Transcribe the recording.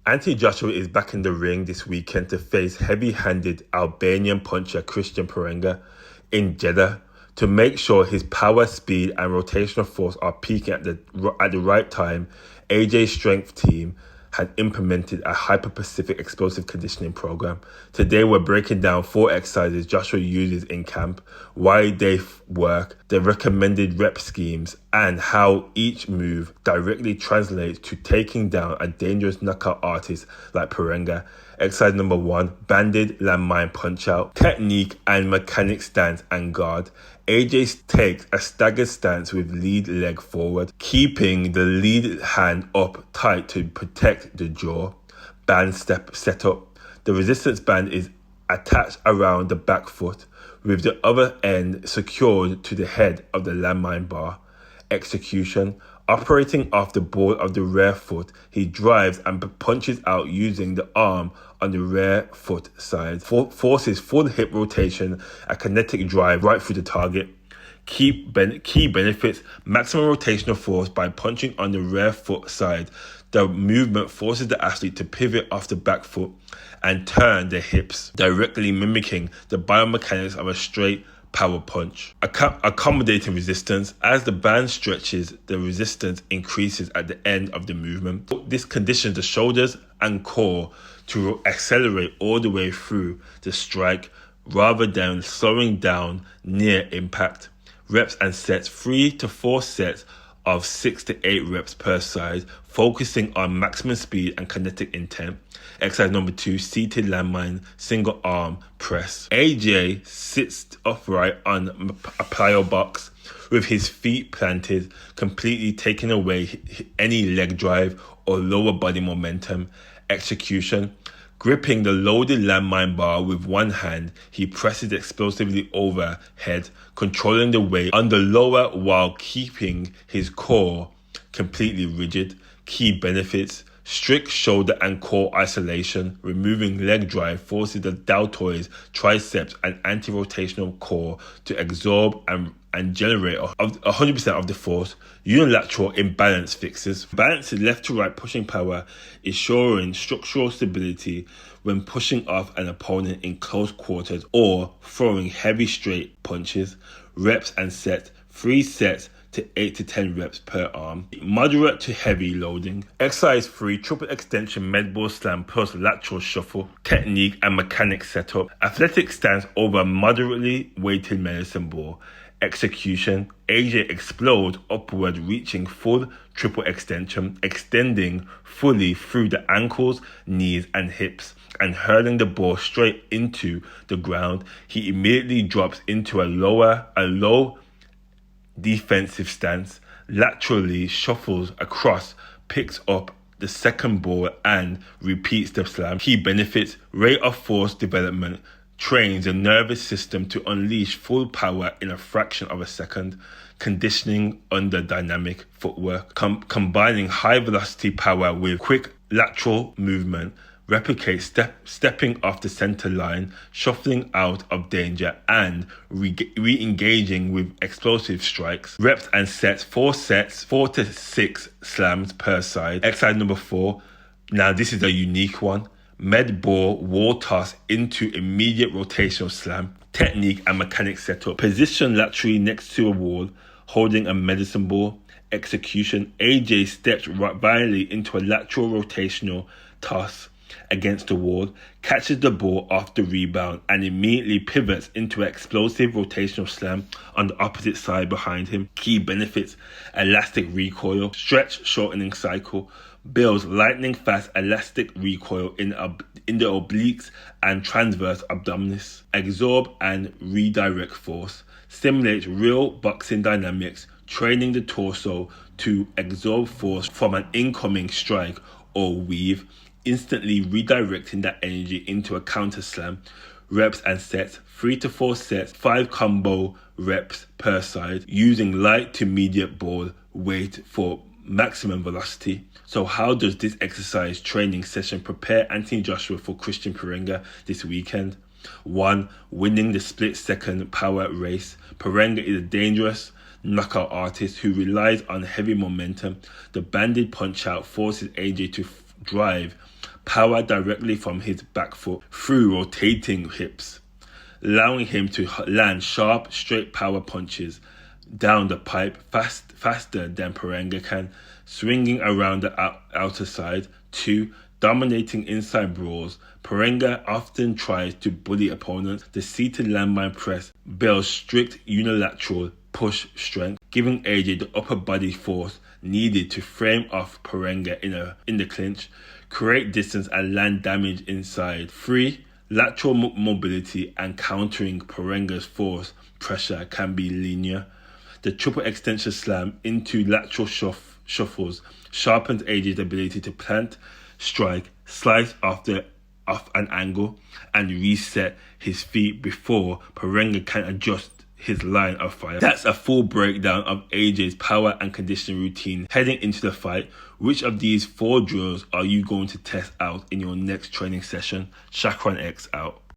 Anthony Joshua is back in the ring this weekend to face heavy-handed Albanian puncher Kristian Prenga in Jeddah. To make sure his power, speed, and rotational force are peaking at the right time, AJ's strength team had implemented a hyper-specific explosive conditioning program. Today, we're breaking down 4 exercises Joshua uses in camp, why they work, the recommended rep schemes, and how each move directly translates to taking down a dangerous knockout artist like Prenga. Exercise number 1, Banded Landmine Punch Out. Technique and mechanics stance and guard. AJ takes a staggered stance with lead leg forward, keeping the lead hand up tight to protect the jaw. Band step setup. The resistance band is attached around the back foot, with the other end secured to the head of the landmine bar. Execution. Operating off the ball of the rear foot, he drives and punches out using the arm on the rear foot side. Forces full hip rotation, a kinetic drive right through the target. Key benefits: maximum rotational force by punching on the rear foot side. The movement forces the athlete to pivot off the back foot and turn the hips, directly mimicking the biomechanics of a straight power punch. Accommodating resistance. As the band stretches, the resistance increases at the end of the movement. This conditions the shoulders and core to accelerate all the way through the strike rather than slowing down near impact. Reps and sets. 3 to 4 sets of 6 to 8 reps per side, focusing on maximum speed and kinetic intent. Exercise number 2, Seated Landmine Single Arm Press. AJ sits upright on a plyo box with his feet planted, completely taking away any leg drive or lower body momentum. Execution. Gripping the loaded landmine bar with one hand, he presses explosively overhead, controlling the weight on the lower while keeping his core completely rigid. Key benefits: strict shoulder and core isolation. Removing leg drive forces the deltoids, triceps, and anti-rotational core to absorb and generate 100% of the force. Unilateral imbalance fixes. Balanced left to right pushing power, ensuring structural stability when pushing off an opponent in close quarters or throwing heavy straight punches. Reps and sets. 3 sets to 8 to 10 reps per arm. Moderate to heavy loading. Exercise 3, triple extension med ball slam plus lateral shuffle. Technique and mechanics setup. Athletic stance over moderately weighted medicine ball. Execution. AJ explodes upward, reaching full triple extension, extending fully through the ankles, knees, and hips, and hurling the ball straight into the ground. He immediately drops into a low defensive stance, laterally shuffles across, picks up the second ball, and repeats the slam. Key benefits: rate of force development, trains the nervous system to unleash full power in a fraction of a second. Conditioning under dynamic footwork, combining high velocity power with quick lateral movement, replicate stepping off the center line, shuffling out of danger, and re-engaging with explosive strikes. Reps and sets: 4 sets, 4 to 6 slams per side. Exercise number 4. Now this is a unique one. Med ball wall toss into immediate rotational slam. Technique and mechanics setup. Position laterally next to a wall, holding a medicine ball. Execution. AJ steps violently into a lateral rotational toss against the wall, catches the ball off the rebound, and immediately pivots into an explosive rotational slam on the opposite side behind him. Key benefits: elastic recoil, stretch shortening cycle, builds lightning fast elastic recoil in the obliques and transverse abdominis, absorb and redirect force, simulates real boxing dynamics, training the torso to absorb force from an incoming strike or weave, instantly redirecting that energy into a counter slam. Reps and sets: 3 to 4 sets, 5 combo reps per side, using light to medium ball weight for maximum velocity. So how does this exercise training session prepare Anthony Joshua for Kristian Prenga this weekend? 1. Winning the split-second power race. Prenga is a dangerous knockout artist who relies on heavy momentum. The banded punch out forces AJ to drive power directly from his back foot through rotating hips, allowing him to land sharp, straight power punches down the pipe faster than Prenga can, swinging around the outer side. 2. Dominating inside brawls. Prenga often tries to bully opponents. The seated landmine press builds strict unilateral push strength, giving AJ the upper body force needed to frame off Prenga in the clinch, create distance and land damage inside. 3. Lateral mobility and countering Prenga's force pressure can be linear. The triple extension slam into lateral shuffles sharpens AJ's ability to plant, strike, slice off an angle, and reset his feet before Prenga can adjust his line of fire. That's a full breakdown of AJ's power and conditioning routine heading into the fight. Which of these 4 drills are you going to test out in your next training session? Chakran X out.